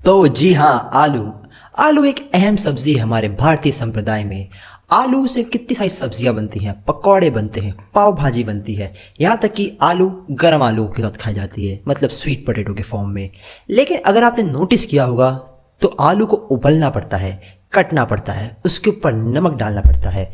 तो जी हाँ, आलू आलू एक अहम सब्जी है हमारे भारतीय संप्रदाय में। आलू से कितनी सारी सब्जियां बनती हैं, पकौड़े बनते हैं, पाव भाजी बनती है, यहाँ तक कि आलू गर्म आलू के साथ खाई जाती है, मतलब स्वीट पोटैटो के फॉर्म में। लेकिन अगर आपने नोटिस किया होगा तो आलू को उबलना पड़ता है, कटना पड़ता है, उसके ऊपर नमक डालना पड़ता है।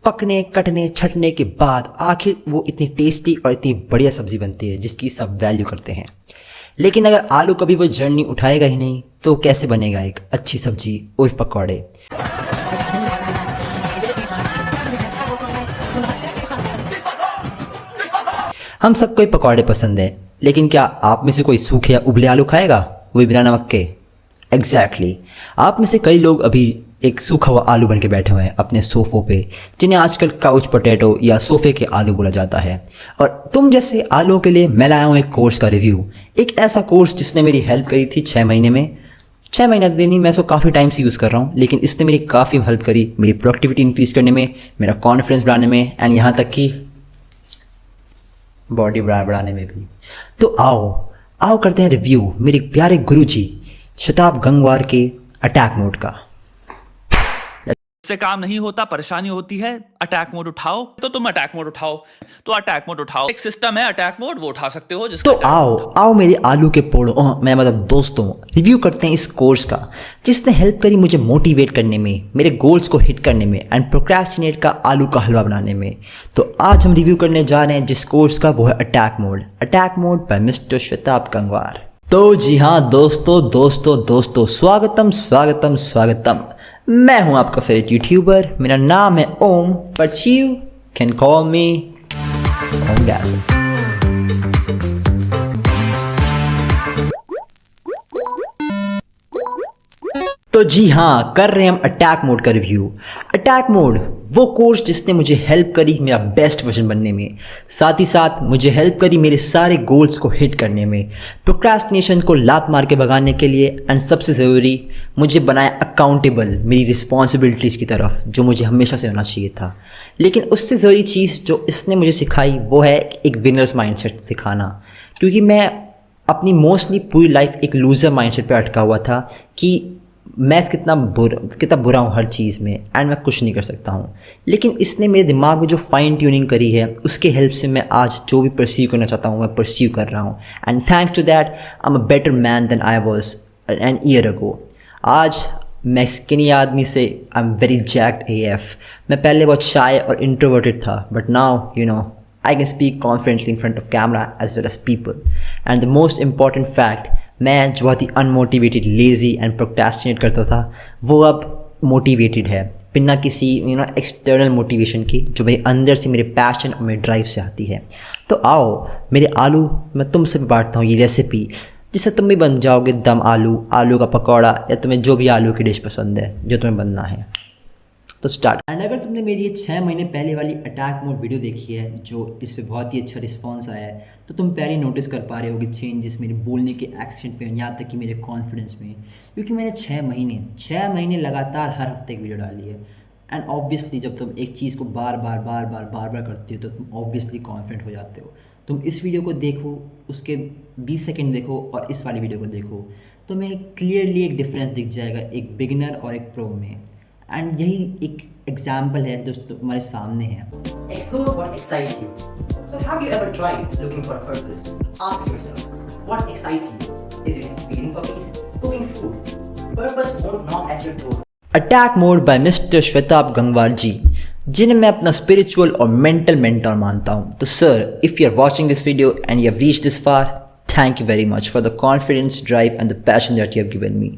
पकने कटने छटने के बाद आखिर वो इतनी टेस्टी और इतनी बढ़िया सब्जी बनती है जिसकी सब वैल्यू करते हैं। लेकिन अगर आलू कभी वो जर्नी उठाएगा ही नहीं तो कैसे बनेगा एक अच्छी सब्जी उर्फ पकौड़े। हम सबको ही पकौड़े पसंद है, लेकिन क्या आप में से कोई सूखे या उबले आलू खाएगा, वो भी बिना नमक के? एग्जैक्टली आप में से कई लोग अभी एक सूखा हुआ आलू बन के बैठे हुए हैं अपने सोफ़ों पे, जिन्हें आजकल काउच पोटैटो या सोफ़े के आलू बोला जाता है। और तुम जैसे आलूओं के लिए मैं लाया हूँ एक कोर्स का रिव्यू, एक ऐसा कोर्स जिसने मेरी हेल्प करी थी 6 महीने में। 6 महीना तो नहीं, मैं इसको काफ़ी टाइम से यूज़ कर रहा हूँ, लेकिन इसने मेरी काफ़ी हेल्प करी मेरी प्रोडक्टिविटी इंक्रीज़ करने में, मेरा कॉन्फिडेंस बढ़ाने में, एंड यहाँ तक कि बॉडी बढ़ाने में भी। तो आओ करते हैं रिव्यू मेरे प्यारे गुरुजी शताब गंगवार के अटैक मोड का। से काम नहीं होता, परेशानी होती है, अटैक मोड उठाओ। तो तुम अटैक मोड उठाओ, तो अटैक मोड उठाओ। एक सिस्टम है अटैक मोड, वो उठा सकते हो। तो आओ मेरे आलू के पोड़ो मैं मतलब दोस्तों, रिव्यू करते हैं इस कोर्स का जिसने हेल्प करी मुझे मोटिवेट करने में, मेरे गोल्स को हिट करने में, एंड प्रोक्रेस्टिनेट का आलू का हलवा बनाने में। तो आज हम रिव्यू करने जा रहे हैं जिस कोर्स का, वो है attack mode by mister Shatab Gangwar. तो जी हाँ दोस्तों, स्वागतम। मैं हूं आपका फेवरेट यूट्यूबर, मेरा नाम है Om, but you can call me Om guess. तो जी हाँ, कर रहे हैं हम अटैक मोड का रिव्यू। अटैक मोड वो कोर्स जिसने मुझे हेल्प करी मेरा बेस्ट वर्जन बनने में, साथ ही साथ मुझे हेल्प करी मेरे सारे गोल्स को हिट करने में, प्रोक्रेस्टिनेशन को लात मार के भगाने के लिए, एंड सबसे ज़रूरी मुझे बनाया अकाउंटेबल मेरी रिस्पॉन्सिबिलिटीज़ की तरफ, जो मुझे हमेशा से होना चाहिए था। लेकिन उससे ज़रूरी चीज़ जो इसने मुझे सिखाई वो है एक विनर्स माइंडसेट सिखाना, क्योंकि मैं अपनी मोस्टली पूरी लाइफ एक लूज़र माइंडसेट पर अटका हुआ था कि मैं कितना बुरा हूँ हर चीज़ में, एंड मैं कुछ नहीं कर सकता हूँ। लेकिन इसने मेरे दिमाग में जो फाइन ट्यूनिंग करी है उसके हेल्प से मैं आज जो भी परस्यू करना चाहता हूँ मैं परस्यू कर रहा हूँ, and thanks to that I am a better man than I was an year ago. आज मैं स्किनी आदमी से I am very jacked AF। मैं पहले बहुत शाय और इंट्रोवर्टेड था, but now I can speak confidently in front of camera as well as people. And the most important fact, मैं जो बहुत ही अनमोटिवेटेड, लेज़ी एंड प्रोक्रेस्टिनेट करता था, वो अब मोटिवेटेड है बिना किसी एक्सटर्नल मोटिवेशन की, जो मेरे अंदर से मेरे पैशन और मेरे ड्राइव से आती है। तो आओ मेरे आलू, मैं तुमसे बांटता हूँ ये रेसिपी, जिससे तुम भी बन जाओगे दम आलू का पकौड़ा, या तुम्हें जो भी आलू की डिश पसंद है जो तुम्हें बनना है। तो स्टार्ट। एंड अगर तुमने मेरी ये 6 महीने पहले वाली अटैक मोड वीडियो देखी है, जो इस पर बहुत ही अच्छा रिस्पांस आया है, तो तुम पहले नोटिस कर पा रहे होगे चेंजेस मेरे बोलने के एक्सेंट में, यहाँ तक कि मेरे कॉन्फिडेंस में, क्योंकि मैंने 6 महीने लगातार हर हफ्ते एक वीडियो डाली है। एंड ऑब्वियसली जब तुम एक चीज़ को बार बार करते हो तो तुम ऑब्वियसली कॉन्फिडेंट हो जाते हो। तुम इस वीडियो को देखो, उसके 20 सेकेंड देखो और इस वाली वीडियो को देखो, तो तुम्हें क्लियरली एक डिफरेंस दिख जाएगा एक बिगिनर और एक प्रो में। एंड यही एक एग्जाम्पल है जो तुम्हारे सामने है। Explore what excites you. So have you ever tried looking for a purpose? Ask yourself, what excites you? Is it feeding puppies, cooking food? Purpose won't knock at your door. Attack mode by mister Shatab Gangwar ji, जिन्हें मैं अपना spiritual और mental mentor मानता हूँ। तो sir, if you are watching this video and you have reached this far, thank you very much for the confidence, drive and the passion that you have given me.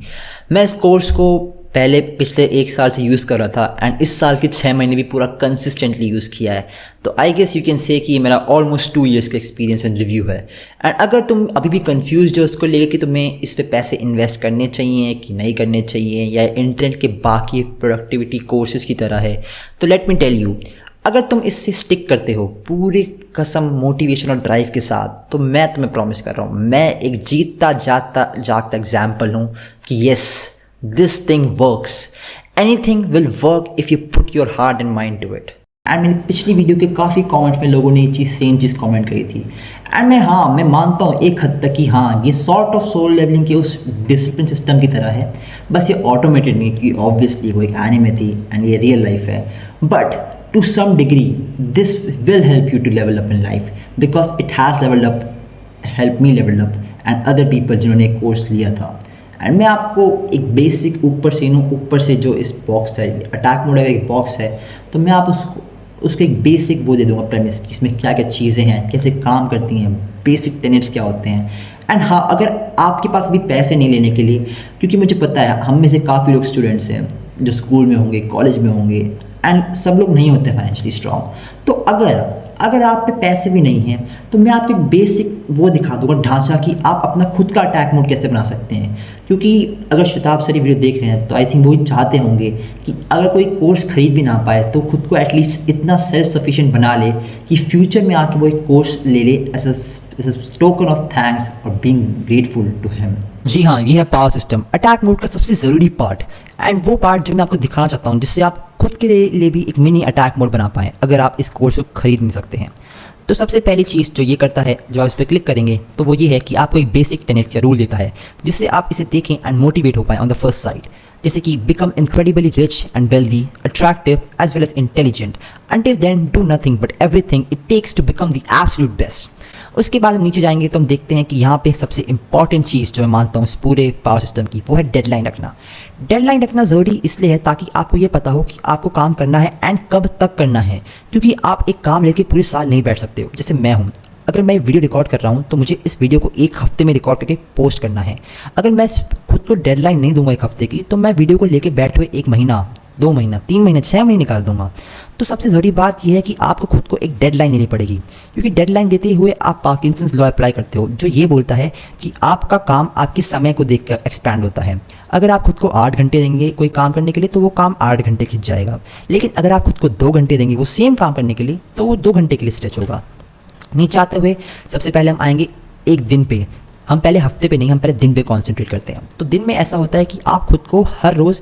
मैं इस course को पिछले 1 साल से use कर रहा था, and इस साल के 6 महीने भी पूरा कंसिस्टेंटली यूज़ किया है। तो I guess you can say कि मेरा ऑलमोस्ट 2 ईयर्स का एक्सपीरियंस एंड रिव्यू है। एंड अगर तुम अभी भी कंफ्यूज हो उसको लेकर कि तुम्हें इस पे पैसे इन्वेस्ट करने चाहिए कि नहीं करने चाहिए, या इंटरनेट के बाकी प्रोडक्टिविटी कोर्सेज की तरह है, तो लेट मी टेल यू, अगर तुम इससे स्टिक करते हो पूरी कसम मोटिवेशन और ड्राइव के साथ, तो मैं तुम्हें प्रॉमिस कर रहा हूँ, मैं एक जीतता जागता एग्जाम्पल हूँ कि yes, this thing works. Anything will work if you put your heart and mind to it. And मेरी पिछली वीडियो के काफ़ी कमेंट्स में लोगों ने ये सेम चीज़ कमेंट करी थी। एंड मैं मानता हूँ एक हद तक कि हाँ, ये सॉर्ट ऑफ सोल लेवलिंग के उस डिसिप्लिन सिस्टम की तरह है, बस ये ऑटोमेटेड नहीं, क्योंकि ऑब्वियसली वो एक एनिमे थी एंड ये रियल लाइफ है। But to some degree this will help you to level up in life, because it has levelled up, help me levelled up and other people जिन्होंने एक course लिया था। And मैं आपको एक बेसिक ऊपर से जो इस बॉक्स है, अटैक मोड अगर एक बॉक्स है, तो मैं आप उसको एक बेसिक वो दे दूंगा प्रेमिस कि इसमें क्या क्या चीज़ें हैं, कैसे काम करती हैं, बेसिक टेनेट्स क्या होते हैं। एंड हाँ, अगर आपके पास भी पैसे नहीं लेने के लिए, क्योंकि मुझे पता है हम में से काफ़ी लोग स्टूडेंट्स हैं जो स्कूल में होंगे, कॉलेज में होंगे, एंड सब लोग नहीं होते फाइनेंशियली स्ट्रॉन्ग, तो अगर आप पे पैसे भी नहीं हैं, तो मैं आपको एक बेसिक वो दिखा दूंगा ढांचा कि आप अपना खुद का अटैक मोड कैसे बना सकते हैं। क्योंकि अगर शताब सर वीडियो देख रहे हैं तो आई थिंक वो चाहते होंगे कि अगर कोई कोर्स खरीद भी ना पाए तो खुद को एटलीस्ट इतना सेल्फ सफिशिएंट बना ले कि फ्यूचर में आके वो एक कोर्स ले ले as a token of thanks और बीइंग ग्रेटफुल टू हिम। जी हाँ, ये है पावर सिस्टम, अटैक मोड का सबसे ज़रूरी पार्ट, एंड वो पार्ट जो मैं आपको दिखाना चाहता हूँ जिससे आप खुद के लिए भी एक मिनी अटैक मोड बना पाएँ अगर आप इस कोर्स को खरीद नहीं सकते हैं। तो सबसे पहली चीज़ जो ये करता है, जब आप इस पर क्लिक करेंगे तो वो ये है कि आपको एक बेसिक टेनेट्स या रूल देता है जिससे आप इसे देखें एंड मोटिवेट हो पाएँ ऑन द फर्स्ट साइड, जैसे कि become incredibly rich and wealthy, attractive as well as intelligent, until then do nothing but everything it takes to become the absolute best. उसके बाद हम नीचे जाएंगे तो हम देखते हैं कि यहाँ पे सबसे इंपॉर्टेंट चीज़ जो मैं मानता हूँ इस पूरे पावर सिस्टम की, वो है डेडलाइन रखना। डेडलाइन रखना ज़रूरी इसलिए है ताकि आपको ये पता हो कि आपको काम करना है एंड कब तक करना है, क्योंकि आप एक काम लेके पूरे साल नहीं बैठ सकते हो। जैसे मैं हूँ, अगर मैं वीडियो रिकॉर्ड कर रहा हूँ तो मुझे इस वीडियो को एक हफ्ते में रिकॉर्ड करके पोस्ट करना है। अगर मैं खुद को डेडलाइन नहीं दूंगा एक हफ्ते की, तो मैं वीडियो को लेके बैठे हुए 1 महीना, 2 महीना, 3 महीने, 6 महीने निकाल दूंगा। तो सबसे ज़रूरी बात यह है कि आपको खुद को एक डेडलाइन देनी पड़ेगी, क्योंकि डेडलाइन देते हुए आप पार्किंसंस लॉ अप्लाई करते हो, जो ये बोलता है कि आपका काम आपके समय को देखकर एक्सपैंड होता है। अगर आप खुद को 8 घंटे देंगे कोई काम करने के लिए तो वो काम 8 घंटे खिंच जाएगा, लेकिन अगर आप खुद को 2 घंटे देंगे वो सेम काम करने के लिए तो वो 2 घंटे के लिए स्ट्रेच होगा। नीचे आते हुए सबसे पहले हम आएंगे एक दिन पे। हम पहले हफ्ते पे नहीं, हम पहले दिन पे कॉन्सेंट्रेट करते हैं। तो दिन में ऐसा होता है कि आप खुद को हर रोज़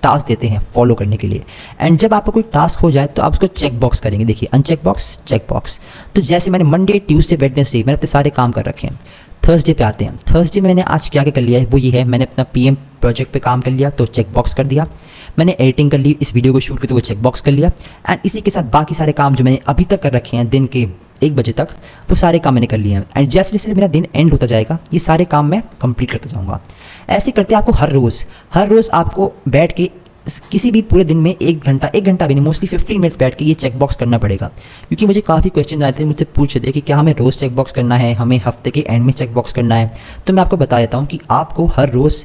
टास्क देते हैं फॉलो करने के लिए, एंड जब आपको कोई टास्क हो जाए तो आप उसको चेक बॉक्स करेंगे। देखिए, अनचेक बॉक्स, चेक बॉक्स। तो जैसे मैंने मंडे, ट्यूसडे, वेडनेसडे मैंने अपने सारे काम कर रखे हैं। थर्सडे पे आते हैं। थर्सडे मैंने आज क्या क्या कर लिया है, वो ये है, मैंने अपना पीएम प्रोजेक्ट पे काम कर लिया तो चेक बॉक्स कर दिया। मैंने एडिटिंग कर ली, इस वीडियो को शूट की तो वो चेक बॉक्स कर लिया। एंड इसी के साथ बाकी सारे काम जो मैंने अभी तक कर रखे हैं दिन के 1 बजे तक, वो सारे काम मैंने कर लिए हैं। एंड जैसे जैसे मेरा दिन एंड होता जाएगा ये सारे काम मैं कंप्लीट करता जाऊँगा। ऐसे करते आपको हर रोज़ आपको बैठ के किसी भी पूरे दिन में 1 घंटा भी नहीं, मोस्टली 15 मिनट्स बैठ के ये चेक बॉक्स करना पड़ेगा। क्योंकि मुझे काफ़ी क्वेश्चन आए थे, मुझसे पूछे थे कि क्या हमें रोज़ चेक बॉक्स करना है, हमें हफ्ते के एंड में चेक बॉक्स करना है। तो मैं आपको बता देता हूँ कि आपको हर रोज़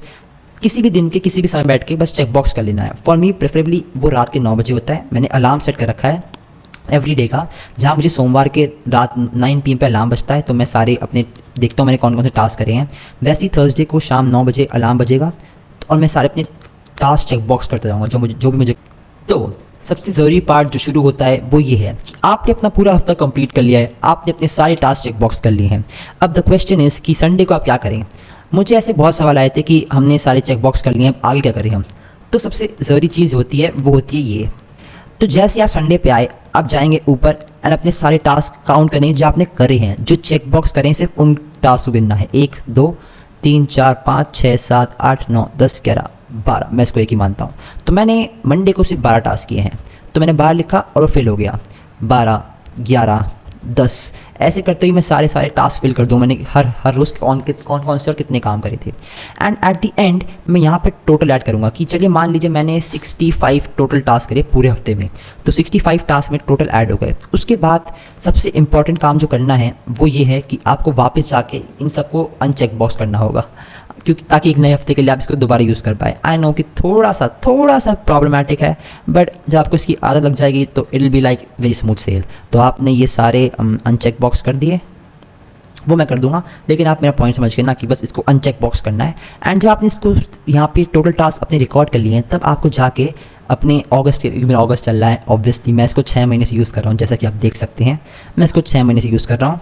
किसी भी दिन के किसी भी समय बैठ के बस चेक बॉक्स कर लेना है। फॉर मी प्रेफरेबली वो रात के 9 बजे होता है। मैंने अलार्म सेट कर रखा है एवरी डे का, जहाँ मुझे सोमवार के रात 9 PM पे अलार्म बजता है तो मैं सारे अपने देखता हूँ मैंने कौन कौन से टास्क करे हैं। वैसे ही थर्सडे को शाम 9 बजे अलार्म बजेगा और मैं सारे अपने टास्क चेक बॉक्स करते जाऊँगा जो भी मुझे। तो सबसे ज़रूरी पार्ट जो शुरू होता है वो ये है कि आपने अपना पूरा हफ्ता कंप्लीट कर लिया है, आपने अपने सारे टास्क चेक बॉक्स कर लिए हैं। अब द क्वेश्चन इज़ कि संडे को आप क्या करें। मुझे ऐसे बहुत सवाल आए थे कि हमने सारे चेक बॉक्स कर लिए हैं, आगे क्या करें हम। तो सबसे ज़रूरी चीज़ होती है वो होती है ये। तो जैसे आप संडे पे आए, आप जाएंगे ऊपर एंड अपने सारे टास्क काउंट करें जो आपने करे हैं, जो चेक बॉक्स करें सिर्फ उन टास्क को गिनना है। 1 2 3 4 5 6 7 8 9 10 11 12, मैं इसको एक ही मानता हूँ। तो मैंने मंडे को सिर्फ 12 टास्क किए हैं, तो मैंने 12 लिखा और वो फिल हो गया। 12 11 10 ऐसे करते हुए मैं सारे टास्क फिल कर दूँ। मैंने हर रोज़ कौन से और कितने काम करे थे। एंड एट द एंड मैं यहाँ पे टोटल ऐड करूँगा कि चलिए मान लीजिए मैंने 65 टोटल टास्क करे पूरे हफ्ते में, तो 65 टास्क में टोटल ऐड हो गए। उसके बाद सबसे इंपॉर्टेंट काम जो करना है वो ये है कि आपको वापस जाके इन सबको अनचेक बॉक्स करना होगा, क्योंकि ताकि एक नए हफ्ते के लिए आप इसको दोबारा यूज़ कर पाए। आई नो कि थोड़ा सा प्रॉब्लमैटिक है, बट जब आपको इसकी आदत लग जाएगी तो it will be like very smooth sail. तो आपने ये सारे अनचेक बॉक्स कर दिए, वो मैं कर दूंगा, लेकिन आप मेरा पॉइंट समझ गए ना कि बस इसको अनचेक बॉक्स करना है। एंड जब आपने इसको यहाँ पे टोटल टास्क अपने रिकॉर्ड कर लिए हैं, तब आपको जाके अपने मेरा अगस्त चल रहा है, ऑब्वियसली मैं इसको 6 महीने से यूज़ कर रहा हूँ, जैसा कि आप देख सकते हैं मैं इसको 6 महीने से यूज़ कर रहा हूँ।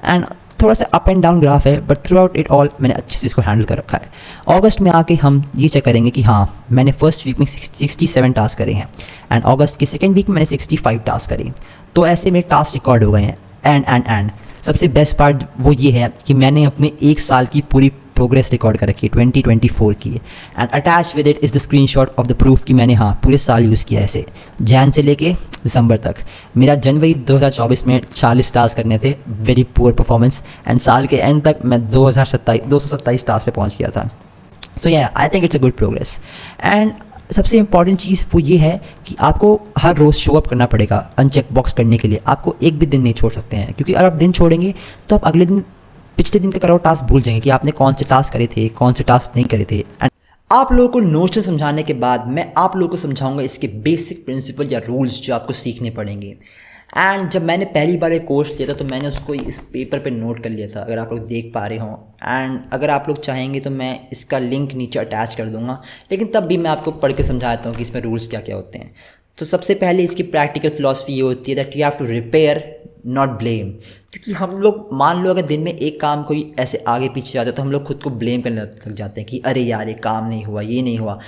एंड थोड़ा सा अप एंड डाउन ग्राफ है, but through out it all मैंने अच्छे से इसको हैंडल कर रखा है। अगस्त में आके हम ये चेक करेंगे कि हाँ, मैंने फर्स्ट वीक में 67 टास्क करे हैं एंड अगस्त के सेकेंड वीक में मैंने 65 टास्क करे। तो ऐसे मेरे टास्क रिकॉर्ड हो गए हैं। एंड सबसे बेस्ट पार्ट वो ये है कि मैंने अपने एक साल की पूरी प्रोग्रेस रिकॉर्ड कर रखी है 2024 की, and attach with it is the screenshot of the proof कि मैंने हाँ पूरे साल यूज़ किया ऐसे जैन से लेके दिसंबर तक। मेरा जनवरी 2024 में 40 टास्क करने थे, वेरी पुअर परफॉर्मेंस, एंड साल के एंड तक मैं 227 टास्क पे पहुंच गया था। सो या I think it's a good progress. And सबसे इंपॉर्टेंट चीज़ वो ये है कि आपको हर रोज़ शो अप करना पड़ेगा अनचेक बॉक्स करने के लिए। आपको एक भी दिन नहीं छोड़ सकते हैं, क्योंकि अगर आप दिन छोड़ेंगे तो आप अगले दिन पिछले दिन का करो टास्क भूल जाएंगे कि आपने कौन से टास्क करे थे, कौन से टास्क नहीं करे थे। एंड आप लोगों को नोशन समझाने के बाद मैं आप लोगों को समझाऊंगा इसके बेसिक प्रिंसिपल या रूल्स जो आपको सीखने पड़ेंगे। एंड जब मैंने पहली बार एक कोर्स लिया था तो मैंने उसको इस पेपर पे नोट कर लिया था, अगर आप लोग देख पा रहे हों। एंड अगर आप लोग चाहेंगे तो मैं इसका लिंक नीचे अटैच कर दूंगा, लेकिन तब भी मैं आपको पढ़ के समझाता हूँ कि इसमें रूल्स क्या क्या होते हैं। तो सबसे पहले इसकी प्रैक्टिकल फिलॉसफी ये होती है that you have to repair not blame. क्योंकि हम लोग मान लो अगर दिन में एक काम कोई ऐसे आगे पीछे जाता है तो हम लोग खुद को ब्लेम करने लग जाते हैं कि अरे यार ये काम नहीं हुआ, ये नहीं हुआ।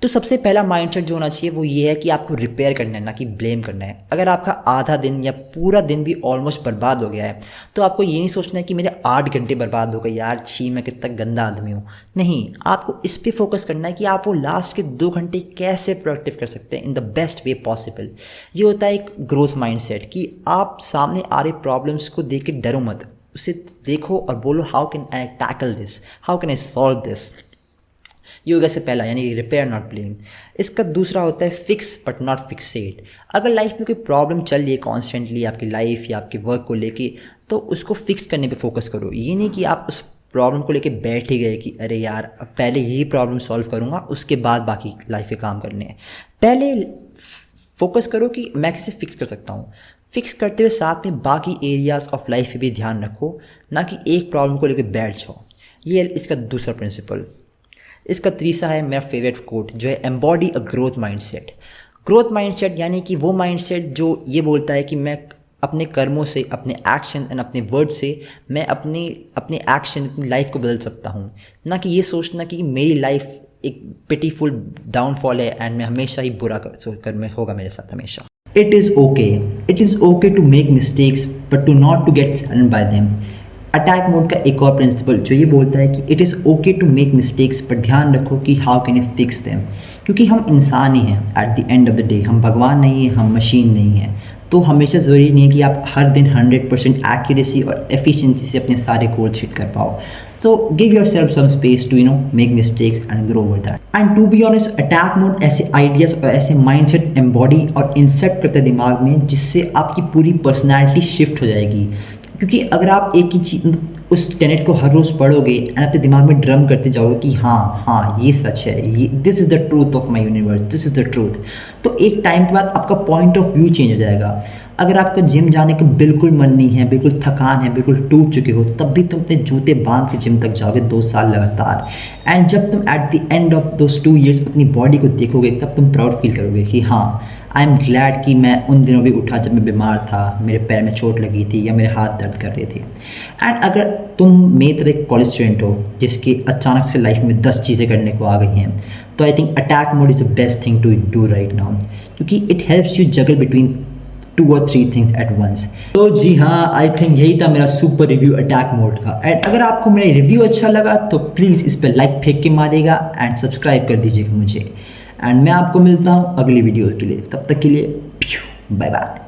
तो सबसे पहला माइंडसेट जो होना चाहिए वो ये है कि आपको रिपेयर करना है, ना कि ब्लेम करना है। अगर आपका आधा दिन या पूरा दिन भी ऑलमोस्ट बर्बाद हो गया है तो आपको ये नहीं सोचना है कि मेरे 8 घंटे बर्बाद हो गए, यार छी मैं कितना गंदा आदमी हूँ। नहीं, आपको इस पे फोकस करना है कि आप वो लास्ट के 2 घंटे कैसे प्रोडक्टिव कर सकते हैं in the best way possible. ये होता है एक ग्रोथ माइंडसेट कि आप सामने आ रहे प्रॉब्लम्स को देख के डरो मत, उसे देखो और बोलो how can I tackle this, how can I solve this. ये होगा इससे पहला, यानी रिपेयर नॉट ब्लेम। इसका दूसरा होता है फिक्स बट नॉट फिक्सेट। अगर लाइफ में कोई प्रॉब्लम चल रही है कॉन्स्टेंटली आपकी लाइफ या आपके वर्क को लेके, तो उसको फिक्स करने पे फोकस करो। ये नहीं कि आप उस प्रॉब्लम को लेके बैठ ही गए कि अरे यार अब पहले यही प्रॉब्लम सॉल्व करूँगा उसके बाद बाकी लाइफ के काम करने हैं। पहले फोकस करो कि मैं कैसे फिक्स कर सकता हूँ। फिक्स करते हुए साथ में बाकी एरियाज़ ऑफ लाइफ पे भी ध्यान रखो, ना कि एक प्रॉब्लम को लेकर बैठ जाओ। ये इसका दूसरा प्रिंसिपल। इसका तीसरा है मेरा फेवरेट कोट जो है embody a growth mindset. Growth mindset यानी कि वो माइंडसेट जो ये बोलता है कि मैं अपने कर्मों से, अपने एक्शन एंड अपने वर्ड से मैं अपने एक्शन, अपनी लाइफ को बदल सकता हूँ। ना कि ये सोचना कि मेरी लाइफ एक पिटीफुल डाउनफॉल है एंड मैं हमेशा ही बुरा कर्म होगा मेरे साथ हमेशा। It is okay to make mistakes but to not to get stun by them. Attack mode का एक और प्रिंसिपल जो ये बोलता है कि it is okay to make mistakes, पर ध्यान रखो कि how can you fix them. क्योंकि हम इंसान ही हैं at the end of the day, हम भगवान नहीं हैं, हम मशीन नहीं हैं। तो हमेशा ज़रूरी नहीं है कि आप हर दिन 100% एक्यूरेसी और एफिशिएंसी से अपने सारे गोल्स हिट कर पाओ। So give yourself some space to make mistakes and grow with that. And to be honest, attack mode ऐसे आइडियाज़ और ऐसे माइंडसेट एम्बॉडी और इंसेप्ट करते हैं दिमाग में, जिससे आपकी पूरी पर्सनैलिटी शिफ्ट हो जाएगी। क्योंकि अगर आप एक ही चीज़ उस टेनेट को हर रोज़ पढ़ोगे एंड अपने दिमाग में ड्रम करते जाओगे कि हाँ ये सच है, ये this is the truth of my universe, this is the truth, तो एक टाइम के बाद आपका पॉइंट ऑफ व्यू चेंज हो जाएगा। अगर आपका जिम जाने का बिल्कुल मन नहीं है, बिल्कुल थकान है, बिल्कुल टूट चुके हो, तब भी तुम अपने जूते बांध के जिम तक जाओगे 2 साल लगातार। एंड जब तुम eight the end of those 2 years अपनी बॉडी को देखोगे तब तुम प्राउड फील करोगे कि हाँ आई एम ग्लैड कि मैं उन दिनों भी उठा जब मैं बीमार था, मेरे पैर में चोट लगी थी या मेरे हाथ दर्द कर रहे थे। एंड अगर तुम मेरी तरह एक कॉलेज स्टूडेंट हो जिसकी अचानक से लाइफ में 10 चीज़ें करने को आ गई हैं, तो I think attack mode is the best thing to do right now, क्योंकि it helps you juggle between 2 or 3 things at once। तो जी हाँ, आई थिंक यही था मेरा सुपर रिव्यू अटैक मोड का। एंड अगर आपको मेरा रिव्यू अच्छा लगा तो प्लीज़ इस पर लाइक फेंक के मारिएगा एंड सब्सक्राइब कर दीजिएगा मुझे। एंड मैं आपको मिलता हूँ अगली वीडियो के लिए, तब तक के लिए बाय बाय।